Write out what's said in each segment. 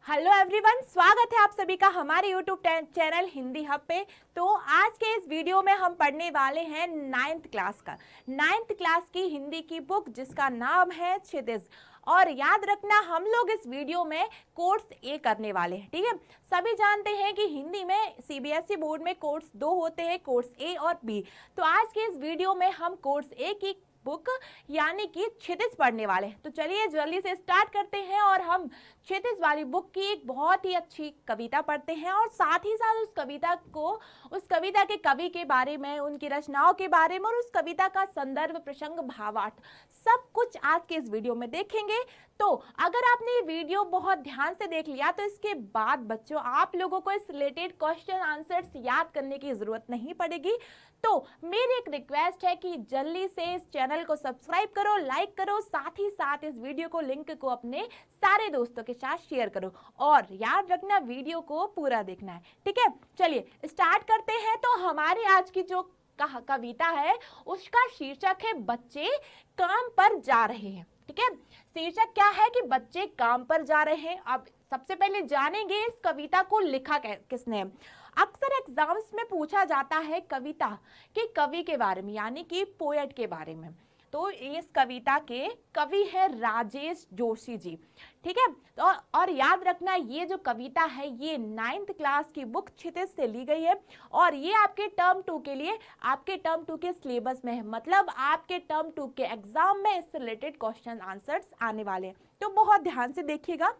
Hello everyone, स्वागत है आप सभी का हमारे यूट्यूब चैनल हिंदी हब पे। तो आज के इस वीडियो में हम पढ़ने वाले हैं नाइन्थ क्लास की हिंदी की बुक जिसका नाम है क्षितिज। और याद रखना, हम लोग इस वीडियो में कोर्स ए करने वाले हैं। ठीक है, सभी जानते हैं कि हिंदी में सीबीएसई बोर्ड में कोर्स दो होते हैं, कोर्स ए और बी। तो आज के इस वीडियो में हम कोर्स ए की बुक यानी कि क्षितिज पढ़ने वाले हैं। तो चलिए जल्दी से स्टार्ट करते हैं और हम क्षितिज वाली बुक की एक बहुत ही अच्छी कविता पढ़ते हैं और साथ ही साथ उस कविता के कवि के बारे में, उनकी रचनाओं के बारे में और उस कविता का संदर्भ, प्रसंग, भावार्थ सब कुछ आज के इस वीडियो में देखेंगे। तो अगर आपने ये वीडियो बहुत ध्यान से देख लिया तो इसके बाद बच्चों आप लोगों को इस रिलेटेड क्वेश्चन आंसर्स याद करने की जरूरत नहीं पड़ेगी। तो मेरी एक रिक्वेस्ट है कि जल्दी से इस चैनल को सब्सक्राइब करो, लाइक करो, साथ ही साथ इस वीडियो को लिंक को अपने सारे दोस्तों के साथ शेयर करो और याद रखना वीडियो को पूरा देखना है। ठीक है, चलिए स्टार्ट करते हैं। तो हमारी आज की जो कविता है उसका शीर्षक है बच्चे काम पर जा रहे हैं। ठीक है, शीर्षक क्या है कि बच्चे काम पर जा रहे हैं। अब सबसे पहले जानेंगे इस कविता को लिखा किसने। अक्सर एग्जाम्स में पूछा जाता है कविता के कवि के बारे में, यानी कि पोएट के बारे में। तो इस कविता के कवि है राजेश जोशी जी। ठीक है, तो और याद रखना ये जो कविता है ये 9th क्लास की बुक क्षितिज से ली गई है और ये आपके टर्म 2 के लिए, आपके टर्म 2 के सिलेबस में है। मतलब आपके टर्म 2 के एग्जाम में इससे रिलेटेड क्वेश्चन आंसर्स आने वाले हैं, तो बहुत ध्यान से देखिएगा।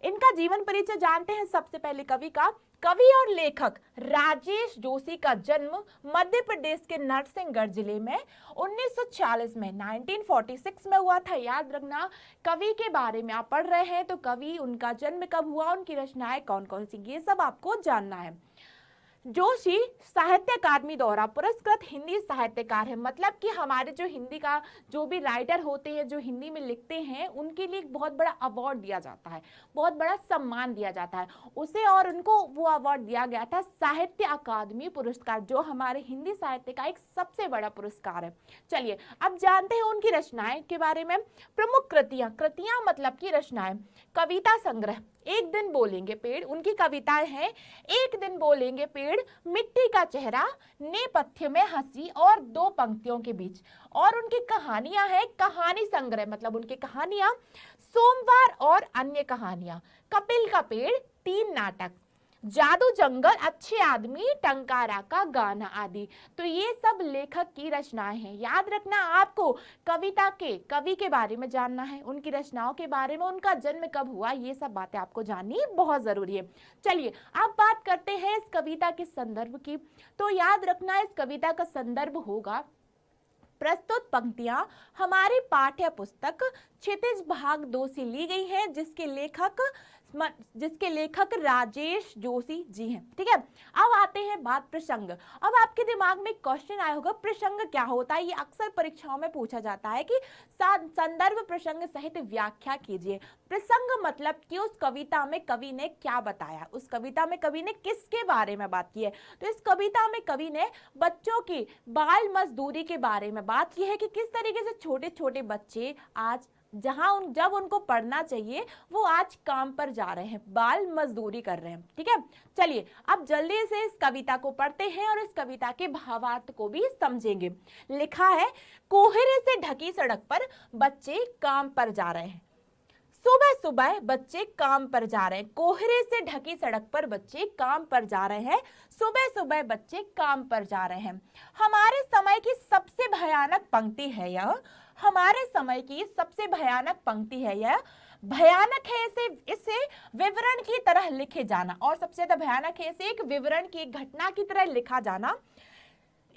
इनका जीवन परिचय जानते हैं। सबसे पहले कवि का। कवि और लेखक राजेश जोशी का जन्म मध्य प्रदेश के नरसिंहगढ़ जिले में 1946 में 1946 में हुआ था। याद रखना, कवि के बारे में आप पढ़ रहे हैं तो कवि, उनका जन्म कब हुआ, उनकी रचनाएं कौन कौन सी, ये सब आपको जानना है। जोशी साहित्य अकादमी द्वारा पुरस्कृत हिंदी साहित्यकार है। मतलब कि हमारे जो हिंदी का जो भी राइटर होते हैं, जो हिंदी में लिखते हैं, उनके लिए एक बहुत बड़ा अवार्ड दिया जाता है, बहुत बड़ा सम्मान दिया जाता है उसे। और उनको वो अवार्ड दिया गया था साहित्य अकादमी पुरस्कार, जो हमारे हिंदी साहित्य का एक सबसे बड़ा पुरस्कार है। चलिए अब जानते हैं उनकी रचनाएं के बारे में। प्रमुख कृतियां मतलब की रचनाएं। कविता संग्रह एक दिन बोलेंगे पेड़, उनकी कविताएं हैं। एक दिन बोलेंगे पेड़, मिट्टी का चेहरा, नेपथ्य में हंसी और दो पंक्तियों के बीच। और उनकी कहानियां हैं। कहानी संग्रह मतलब उनकी कहानियां। सोमवार और अन्य कहानियां, कपिल का पेड़, 3 नाटक, जादू जंगल, अच्छे आदमी, टंकारा का गाना आदि। तो ये सब लेखक की रचनाएं हैं। याद रखना, आपको कविता के कवि के बारे में जानना है, उनकी रचनाओं के बारे में, उनका जन्म कब हुआ, ये सब बातें आपको जाननी बहुत जरूरी है। चलिए अब बात करते हैं इस कविता के संदर्भ की। तो याद रखना, इस कविता का संदर्भ होगा प्रस्तुत पंक्तियां हमारी पाठ्य पुस्तक क्षितिज भाग 2 से ली गई हैं, जिसके लेखक राजेश जोशी जी हैं। ठीक है, अब आते हैं बात प्रसंग। अब आपके दिमाग में क्वेश्चन आया होगा, प्रसंग क्या होता है। ये अक्सर परीक्षाओं में पूछा जाता है कि संदर्भ प्रसंग सहित व्याख्या कीजिए। प्रसंग मतलब कि उस कविता में कवि ने क्या बताया, उस कविता में कवि ने किसके बारे में बात की है। तो इस कविता में कवि ने बच्चों की बाल मजदूरी के बारे में बात की है कि किस तरीके से छोटे छोटे बच्चे आज जब उनको पढ़ना चाहिए वो आज काम पर जा रहे हैं, बाल मजदूरी कर रहे हैं। ठीक है, चलिए अब जल्दी से इस कविता को पढ़ते हैं और इस कविता के भावार्थ को भी समझेंगे। लिखा है, कोहरे से ढकी सड़क पर बच्चे काम पर जा रहे हैं। सुबह सुबह बच्चे काम पर जा रहे हैं। कोहरे से ढकी सड़क पर बच्चे काम पर जा रहे हैं। सुबह सुबह बच्चे काम पर जा रहे हैं। हमारे समय की सबसे भयानक पंक्ति है यह। हमारे समय की सबसे भयानक पंक्ति है यह। भयानक है इसे विवरण की तरह लिखे जाना। और सबसे ज्यादा भयानक है इसे एक विवरण की, एक घटना की तरह लिखा जाना।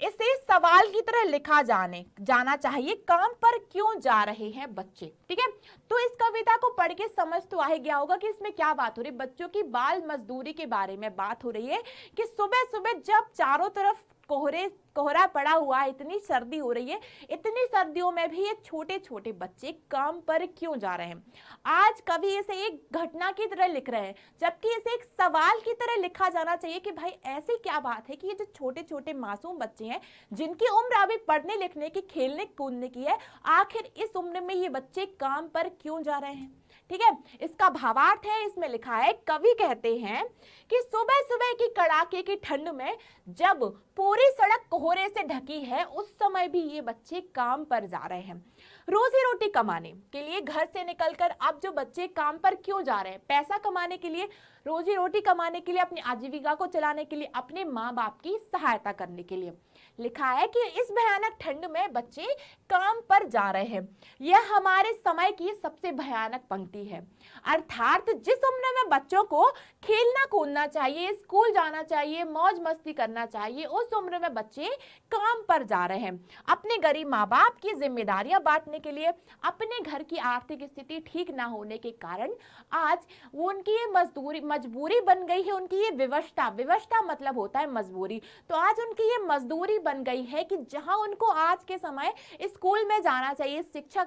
इसे सवाल की तरह लिखा जाना चाहिए। काम पर क्यों जा रहे हैं बच्चे। ठीक है, तो इस कविता को पढ़ के समझ तो आ गया होगा कि इसमें क्या बात हो रही है। बच्चों की बाल मजदूरी के बारे में बात हो रही है कि सुबह सुबह जब चारों तरफ कोहरा पड़ा हुआ है, इतनी सर्दी हो रही है, इतनी सर्दियों में भी ये छोटे छोटे बच्चे काम पर क्यों जा रहे हैं। आज कवि इसे एक घटना की तरह लिख रहे हैं, जबकि इसे एक सवाल की तरह लिखा जाना चाहिए कि भाई ऐसी क्या बात है कि ये जो छोटे छोटे मासूम बच्चे हैं, जिनकी उम्र अभी पढ़ने लिखने की, खेलने कूदने की है, आखिर इस उम्र में ये बच्चे काम पर क्यों जा रहे हैं। ठीक है। इसका भावार्थ है, इसमें लिखा है, कवि कहते हैं कि सुबह सुबह की कड़ाके की ठंड में जब पूरी सड़क कोहरे से ढकी है, उस समय भी ये बच्चे काम पर जा रहे हैं। रोजी रोटी कमाने के लिए घर से निकलकर अब जो बच्चे काम पर क्यों जा रहे हैं? पैसा कमाने के लिए, रोजी रोटी कमाने के लिए, अपनी आजीविका को चलाने के लिए, अपने माँ बाप की सहायता करने के लिए। लिखा है कि इस भयानक ठंड में बच्चे काम पर जा रहे हैं। यह हमारे समय की सबसे भयानक पंक्ति है। अर्थात जिस उम्र में बच्चों को खेलना कूदना चाहिए, स्कूल जाना चाहिए, मौज मस्ती करना चाहिए, उस उम्र में बच्चे काम पर जा रहे हैं। अपने गरीब माँ बाप की जिम्मेदारियां बांटने के लिए, अपने घर की आर्थिक स्थिति ठीक ना होने के कारण आज वो उनकी ये मजबूरी बन गई है, उनकी ये विवशता मतलब होता है मजबूरी। तो आज उनकी ये मजदूरी बन गई है कि जहां उनको आज के समय स्कूल में जाना चाहिए, शिक्षा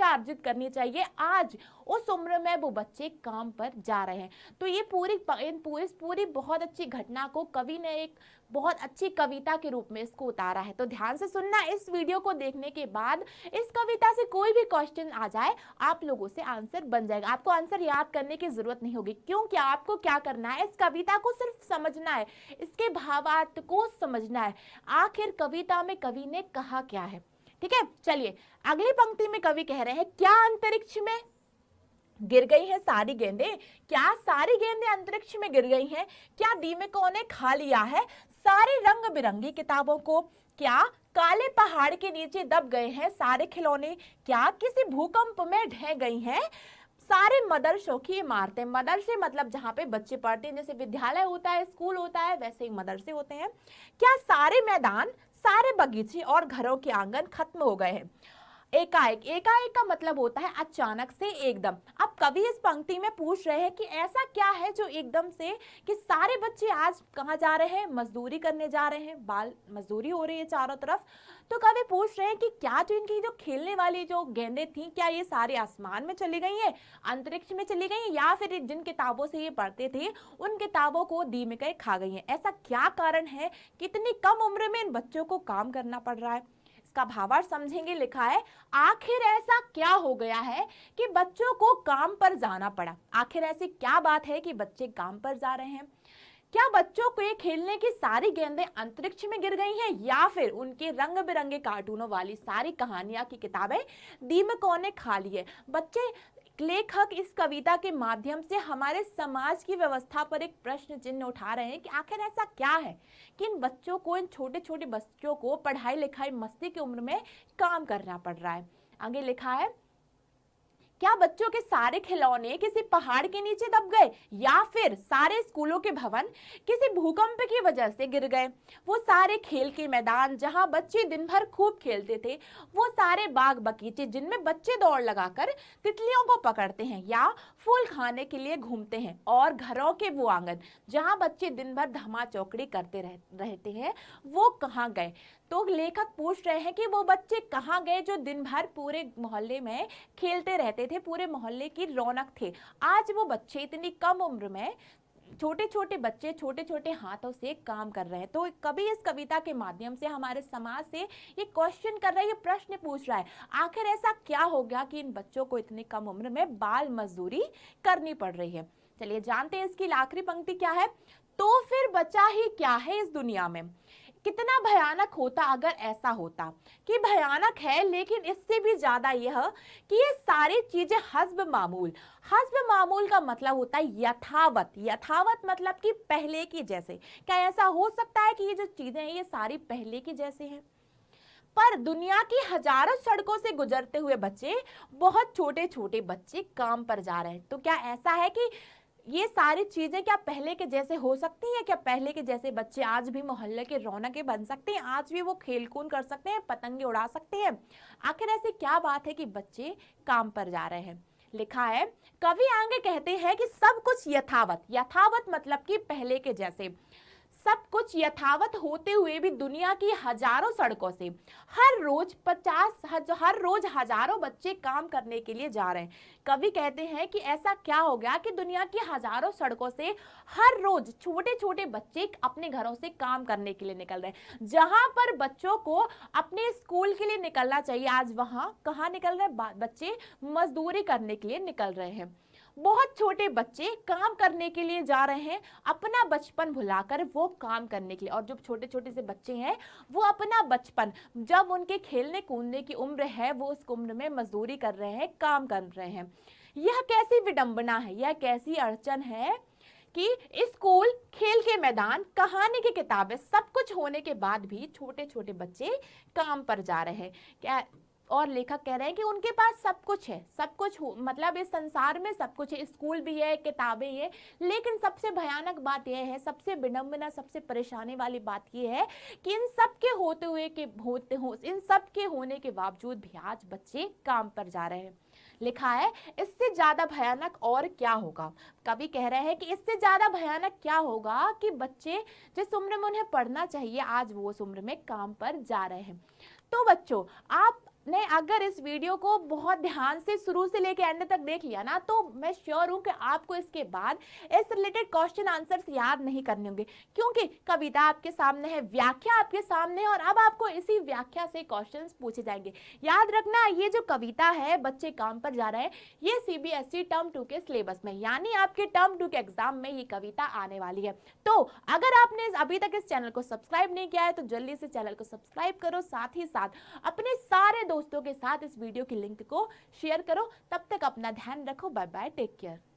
अर्जित करनी चाहिए, आज उस उम्र में वो बच्चे काम पर जा रहे हैं। तो ये पूरी बहुत अच्छी घटना को कवि ने एक बहुत अच्छी कविता के रूप में इसको उतारा है। तो ध्यान से सुनना, इस वीडियो को देखने के बाद इस कविता से कोई भी क्वेश्चन आ जाए, आप लोगों से आंसर बन जाएगा। आपको आंसर याद करने की जरूरत नहीं होगी, क्योंकि आपको क्या करना है, इस कविता को सिर्फ समझना है, इसके भावार्थ को समझना है, आखिर कविता में कवि ने कहा क्या है। ठीक है, चलिए अगली पंक्ति में कवि कह रहे हैं, क्या अंतरिक्ष में गिर गई हैं सारी गेंदें? क्या सारी गेंदें अंतरिक्ष में गिर गई हैं? क्या दीमकों ने खा लिया है सारी रंग बिरंगी किताबों को? क्या काले पहाड़ के नीचे दब गए हैं सारे खिलौने? क्या किसी भूकंप में ढह गई हैं सारे मदरसों की इमारतें? मदरसे मतलब जहाँ पे बच्चे पढ़ते हैं, जैसे विद्यालय होता है, स्कूल होता है, वैसे ही मदरसे होते हैं। क्या सारे मैदान, सारे बगीचे और घरों के आंगन खत्म हो गए हैं? एकाएक, एकाएक का मतलब होता है अचानक से, एकदम। अब कवि इस पंक्ति में पूछ रहे हैं कि ऐसा क्या है जो एकदम से, कि सारे बच्चे आज कहाँ जा रहे हैं? मजदूरी करने जा रहे हैं, बाल मजदूरी हो रही है चारों तरफ। तो कवि पूछ रहे हैं कि क्या जो इनकी जो खेलने वाली जो गेंदें थी, क्या ये सारे आसमान में चली गई हैं, अंतरिक्ष में चली गई हैं, या फिर जिन किताबों से ये पढ़ते थे उन किताबों को दीमकें खा गई हैं? ऐसा क्या कारण है कि इतनी कम उम्र में इन बच्चों को काम करना पड़ रहा है? इसका भावार्थ समझेंगे। लिखा है, आखिर ऐसा क्या हो गया है कि बच्चों को काम पर जाना पड़ा? आखिर ऐसी क्या बात है कि बच्चे काम पर जा रहे हैं? क्या बच्चों को ये खेलने की सारी गेंदें अंतरिक्ष में गिर गई हैं, या फिर उनके रंग बिरंगे कार्टूनों वाली सारी कहानियां की किताबें दीमकों ने खा ली है? बच्चे, लेखक इस कविता के माध्यम से हमारे समाज की व्यवस्था पर एक प्रश्न चिन्ह उठा रहे हैं कि आखिर ऐसा क्या है कि इन बच्चों को, इन छोटे छोटे बच्चों को पढ़ाई लिखाई मस्ती की उम्र में काम करना पड़ रहा है। आगे लिखा है, क्या बच्चों के सारे खिलौने किसी पहाड़ के नीचे दब गए, या फिर सारे स्कूलों के भवन किसी भूकंप की वजह से गिर गए? वो सारे खेल के मैदान जहां बच्चे दिन भर खूब खेलते थे, वो सारे बाग बगीचे जिनमें बच्चे दौड़ लगाकर तितलियों को पकड़ते हैं या फूल खाने के लिए घूमते हैं, और घरों के वो आंगन जहां बच्चे दिन भर धमा चौकड़ी करते रहते हैं, वो कहाँ गए? तो लेखक पूछ रहे हैं कि वो बच्चे कहाँ गए जो दिन भर पूरे मोहल्ले में खेलते रहते थे, पूरे मोहल्ले की रौनक थे। आज वो बच्चे इतनी कम उम्र में, छोटे छोटे बच्चे छोटे छोटे हाथों से काम कर रहे हैं। तो कभी इस कविता के माध्यम से हमारे समाज से ये क्वेश्चन कर रहा है, ये प्रश्न पूछ रहा है, आखिर ऐसा क्या हो गया कि इन बच्चों को इतनी कम उम्र में बाल मजदूरी करनी पड़ रही है। चलिए जानते हैं इसकी आखिरी पंक्ति क्या है। तो फिर बचा ही क्या है इस दुनिया में? कितना भयानक होता अगर ऐसा होता, कि भयानक है लेकिन इससे भी ज्यादा यह कि ये सारी चीजें हस्ब मामूल। हस्ब मामूल का मतलब होता है यथावत। यथावत मतलब कि पहले की जैसे। क्या ऐसा हो सकता है कि ये जो चीजें हैं ये सारी पहले की जैसे हैं? पर दुनिया की हजारों सड़कों से गुजरते हुए बच्चे, बहुत छोटे छोटे बच्चे काम पर जा रहे हैं। तो क्या ऐसा है कि ये सारी चीजें क्या पहले के जैसे हो सकती हैं? क्या पहले के जैसे बच्चे आज भी मोहल्ले के रौनकें बन सकते हैं? आज भी वो खेल कूद कर सकते हैं, पतंगे उड़ा सकते हैं? आखिर ऐसी क्या बात है कि बच्चे काम पर जा रहे हैं? लिखा है, कवि आगे कहते हैं कि सब कुछ यथावत, यथावत मतलब कि पहले के जैसे, सब कुछ यथावत होते हुए भी दुनिया की हजारों सड़कों से हर रोज हजारों बच्चे काम करने के लिए जा रहे हैं। कवि कहते हैं कि ऐसा क्या हो गया कि दुनिया की हजारों सड़कों से हर रोज छोटे छोटे बच्चे अपने घरों से काम करने के लिए निकल रहे हैं। जहां पर बच्चों को अपने स्कूल के लिए निकलना चाहिए, आज वहां कहाँ निकल रहे हैं? बच्चे मजदूरी करने के लिए निकल रहे हैं। बहुत छोटे बच्चे काम करने के लिए जा रहे हैं, अपना बचपन भुलाकर वो काम करने के लिए। और जो छोटे छोटे से बच्चे हैं वो अपना बचपन, जब उनके खेलने कूदने की उम्र है, वो उस उम्र में मजदूरी कर रहे हैं, काम कर रहे हैं। यह कैसी विडंबना है, यह कैसी अड़चन है कि स्कूल, खेल के मैदान, कहानी की किताबें, सब कुछ होने के बाद भी छोटे छोटे बच्चे काम पर जा रहे हैं। क्या और लेखक कह रहे हैं कि उनके पास सब कुछ है, सब कुछ मतलब इस संसार में सब कुछ है, स्कूल भी है, किताबें है, लेकिन सबसे भयानक बात यह है, सबसे विडंबना, सबसे परेशानी वाली बात यह है कि इन सब के इन सब के होने के बावजूद भी आज बच्चे काम पर जा रहे हैं। लिखा है, इससे ज्यादा भयानक और क्या होगा। कवि कह रहे हैं कि इससे ज्यादा भयानक क्या होगा कि बच्चे जिस उम्र में उन्हें पढ़ना चाहिए, आज वो उस उम्र में काम पर जा रहे हैं। तो बच्चों, आपने अगर इस वीडियो को बहुत ध्यान से शुरू से लेकर एंड तक देख लिया ना, तो मैं श्योर हूं कि आपको इसके बाद इस रिलेटेड क्वेश्चन आंसर्स याद नहीं करने होंगे, क्योंकि कविता आपके सामने है, व्याख्या आपके सामने है, और अब आपको इसी व्याख्या से क्वेश्चंस पूछे जाएंगे। याद रखना, ये जो कविता है, बच्चे काम पर जा रहे हैं, ये सीबीएसई टर्म 2 के सिलेबस में, यानी आपके टर्म 2 के एग्जाम में ये कविता आने वाली है। तो अगर आपने अभी तक इस चैनल को सब्सक्राइब नहीं किया है तो जल्दी से चैनल को सब्सक्राइब करो, साथ ही साथ अपने सारे दोस्तों के साथ इस वीडियो की लिंक को शेयर करो। तब तक अपना ध्यान रखो। Bye bye, take care.